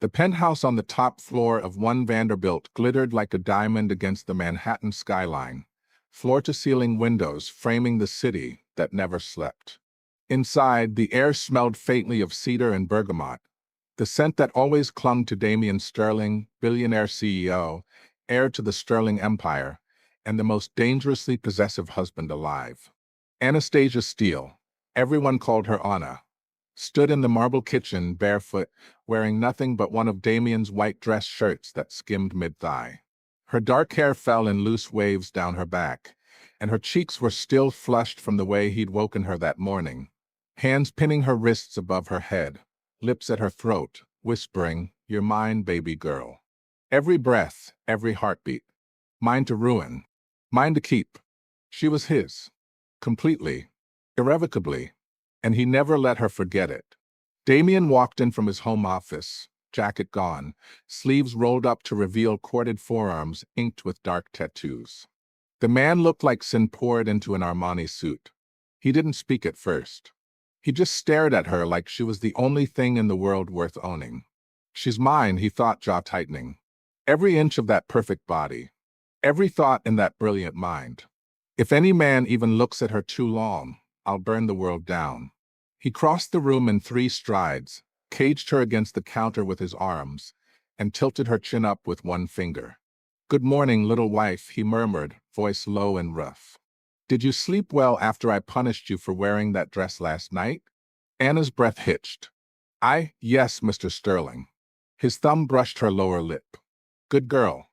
The penthouse on the top floor of One Vanderbilt glittered like a diamond against the Manhattan skyline, floor-to-ceiling windows framing the city that never slept. Inside, the air smelled faintly of cedar and bergamot, the scent that always clung to Damien Sterling, billionaire CEO, heir to the Sterling empire, and the most dangerously possessive husband alive. Anastasia Steele, everyone called her Anna, stood in the marble kitchen barefoot, wearing nothing but one of Damien's white dress shirts that skimmed mid-thigh. Her dark hair fell in loose waves down her back, and her cheeks were still flushed from the way he'd woken her that morning, hands pinning her wrists above her head, lips at her throat, whispering, "You're mine, baby girl." Every breath, every heartbeat. Mine to ruin. Mine to keep. She was his. Completely. Irrevocably. And he never let her forget it. Damien walked in from his home office, jacket gone, sleeves rolled up to reveal corded forearms inked with dark tattoos. The man looked like sin poured into an Armani suit. He didn't speak at first. He just stared at her like she was the only thing in the world worth owning. She's mine, he thought, jaw tightening. Every inch of that perfect body. Every thought in that brilliant mind. If any man even looks at her too long, I'll burn the world down. He crossed the room in 3 strides, caged her against the counter with his arms, and tilted her chin up with one finger. "Good morning, little wife," he murmured, voice low and rough. "Did you sleep well after I punished you for wearing that dress last night?" Anna's breath hitched. Yes, Mr. Sterling." His thumb brushed her lower lip. "Good girl."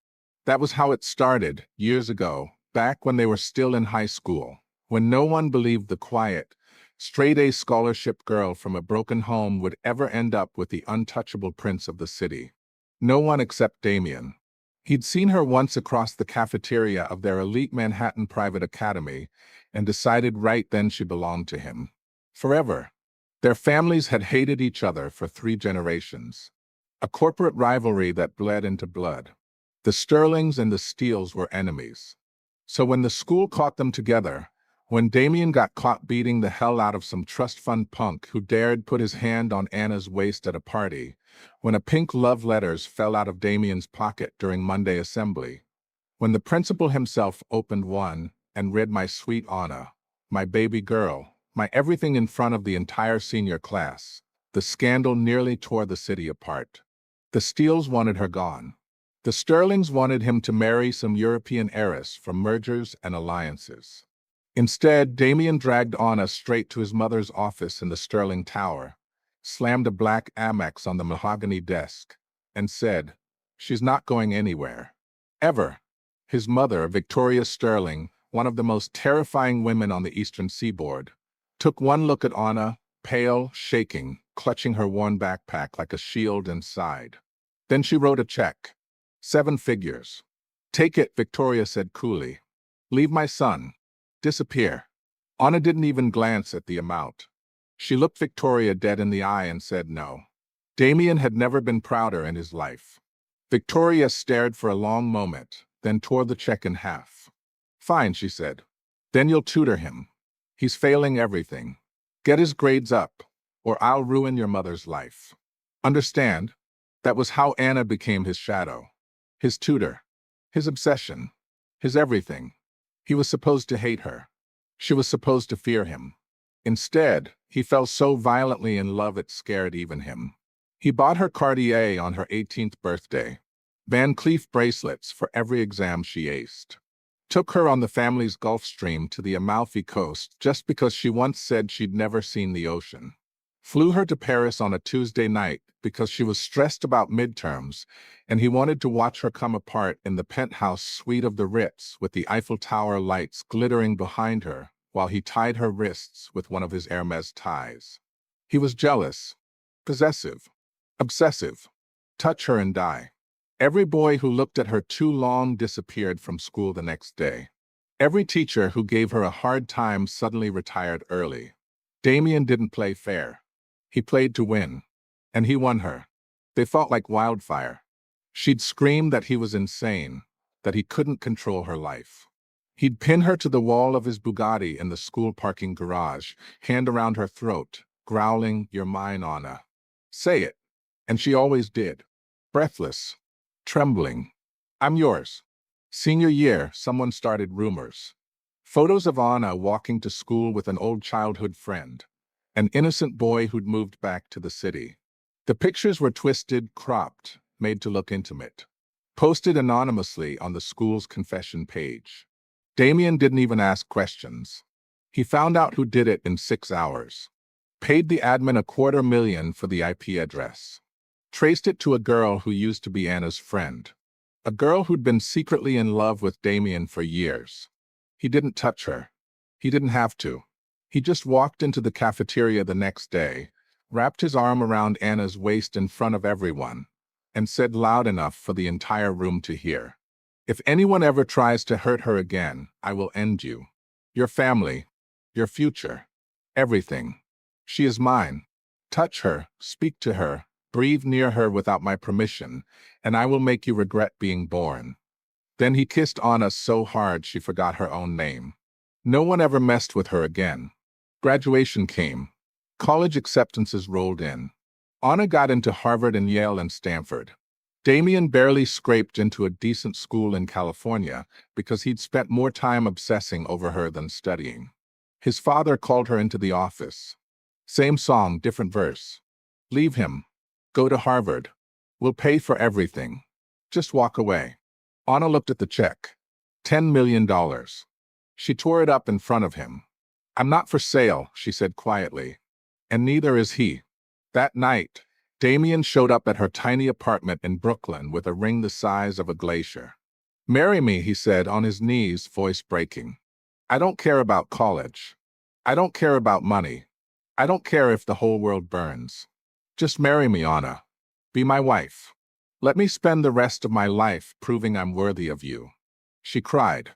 That was how it started, years ago, back when they were still in high school, when no one believed the quiet, straight-A scholarship girl from a broken home would ever end up with the untouchable prince of the city. No one except Damien. He'd seen her once across the cafeteria of their elite Manhattan private academy and decided right then she belonged to him. Forever. Their families had hated each other for 3 generations. A corporate rivalry that bled into blood. The Sterlings and the Steeles were enemies. So when the school caught them together, when Damien got caught beating the hell out of some trust fund punk who dared put his hand on Anna's waist at a party, when a pink love letters fell out of Damien's pocket during Monday assembly, when the principal himself opened one and read "My sweet Anna, my baby girl, my everything" in front of the entire senior class, the scandal nearly tore the city apart. The Steeles wanted her gone. The Sterlings wanted him to marry some European heiress from mergers and alliances. Instead, Damien dragged Anna straight to his mother's office in the Sterling Tower, slammed a black Amex on the mahogany desk, and said, "She's not going anywhere. Ever." His mother, Victoria Sterling, one of the most terrifying women on the Eastern Seaboard, took one look at Anna, pale, shaking, clutching her worn backpack like a shield, and sighed. Then she wrote a check. 7 figures. "Take it," Victoria said coolly. "Leave my son. Disappear." Anna didn't even glance at the amount. She looked Victoria dead in the eye and said no. Damien had never been prouder in his life. Victoria stared for a long moment, then tore the check in half. "Fine," she said. "Then you'll tutor him. He's failing everything. Get his grades up, or I'll ruin your mother's life. Understand?" That was how Anna became his shadow. His tutor. His obsession. His everything. He was supposed to hate her. She was supposed to fear him. Instead, he fell so violently in love it scared even him. He bought her Cartier on her 18th birthday. Van Cleef bracelets for every exam she aced. Took her on the family's Gulf Stream to the Amalfi Coast just because she once said she'd never seen the ocean. Flew her to Paris on a Tuesday night because she was stressed about midterms, and he wanted to watch her come apart in the penthouse suite of the Ritz with the Eiffel Tower lights glittering behind her while he tied her wrists with one of his Hermes ties. He was jealous, possessive, obsessive. Touch her and die. Every boy who looked at her too long disappeared from school the next day. Every teacher who gave her a hard time suddenly retired early. Damien didn't play fair. He played to win. And he won her. They fought like wildfire. She'd scream that he was insane, that he couldn't control her life. He'd pin her to the wall of his Bugatti in the school parking garage, hand around her throat, growling, "You're mine, Anna. Say it." And she always did. breathless, trembling. I'm yours. Senior year, someone started rumors. Photos of Anna walking to school with an old childhood friend, an innocent boy who'd moved back to the city. The pictures were twisted, cropped, made to look intimate. Posted anonymously on the school's confession page. Damien didn't even ask questions. He found out who did it in 6 hours. Paid the admin $250,000 for the IP address. Traced it to a girl who used to be Anna's friend. A girl who'd been secretly in love with Damien for years. He didn't touch her. He didn't have to. He just walked into the cafeteria the next day, wrapped his arm around Anna's waist in front of everyone, and said loud enough for the entire room to hear, "If anyone ever tries to hurt her again, I will end you. Your family, your future, everything. She is mine. Touch her, speak to her, breathe near her without my permission, and I will make you regret being born." Then he kissed Anna so hard she forgot her own name. No one ever messed with her again. Graduation came. College acceptances rolled in. Anna got into Harvard and Yale and Stanford. Damien barely scraped into a decent school in California because he'd spent more time obsessing over her than studying. His father called her into the office. Same song, different verse. Leave him. Go to Harvard. We'll pay for everything. Just walk away. Anna looked at the check. $10 million. She tore it up in front of him. I'm not for sale, she said quietly. And neither is he. That night, Damien showed up at her tiny apartment in Brooklyn with a ring the size of a glacier. Marry me, he said on his knees, voice breaking. I don't care about college. I don't care about money. I don't care if the whole world burns. Just marry me, Anna. Be my wife. Let me spend the rest of my life proving I'm worthy of you. She cried.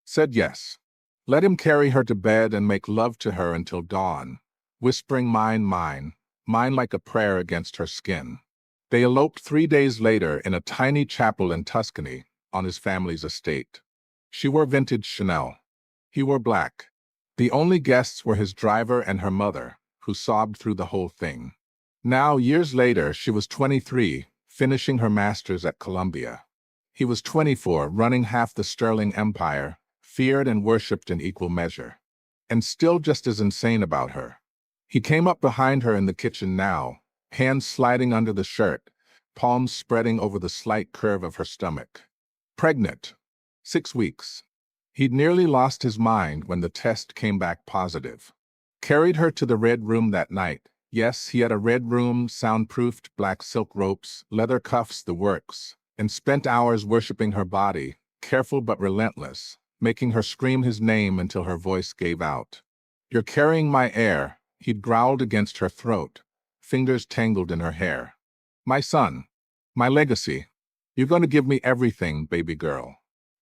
Said yes. Let him carry her to bed and make love to her until dawn, whispering mine, mine, mine like a prayer against her skin. They eloped 3 days later in a tiny chapel in Tuscany on his family's estate. She wore vintage Chanel. He wore black. The only guests were his driver and her mother, who sobbed through the whole thing. Now, years later, she was 23, finishing her master's at Columbia. He was 24, running half the Sterling empire, feared and worshipped in equal measure. And still just as insane about her. He came up behind her in the kitchen now, hands sliding under the shirt, palms spreading over the slight curve of her stomach. Pregnant. 6 weeks. He'd nearly lost his mind when the test came back positive. Carried her to the red room that night. Yes, he had a red room, soundproofed, black silk ropes, leather cuffs, the works, and spent hours worshiping her body, careful but relentless, making her scream his name until her voice gave out. You're carrying my air, he'd growled against her throat, fingers tangled in her hair. My son. My legacy. You're going to give me everything, baby girl.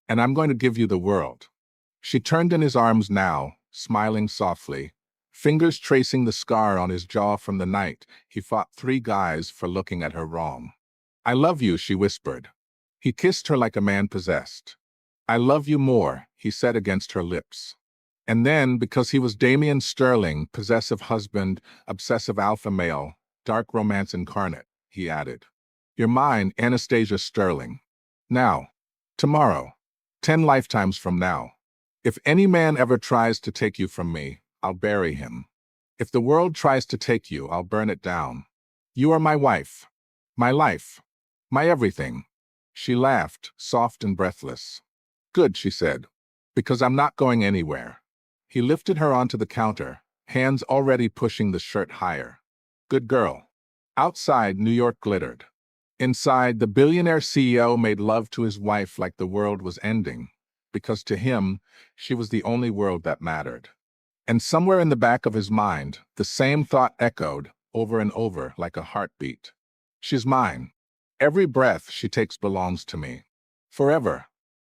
And I'm going to give you the world. She turned in his arms now, smiling softly, fingers tracing the scar on his jaw from the night he fought 3 guys for looking at her wrong. I love you, she whispered. He kissed her like a man possessed. I love you more, he said against her lips. And then, because he was Damien Sterling, possessive husband, obsessive alpha male, dark romance incarnate, he added. You're mine, Anastasia Sterling. Now. Tomorrow. 10 lifetimes from now. If any man ever tries to take you from me, I'll bury him. If the world tries to take you, I'll burn it down. You are my wife. My life. My everything. She laughed, soft and breathless. Good, she said. Because I'm not going anywhere. He lifted her onto the counter, hands already pushing the shirt higher. Good girl. Outside, New York glittered. Inside, the billionaire CEO made love to his wife like the world was ending, because to him, she was the only world that mattered. And somewhere in the back of his mind, the same thought echoed, over and over, like a heartbeat. She's mine. Every breath she takes belongs to me. Forever.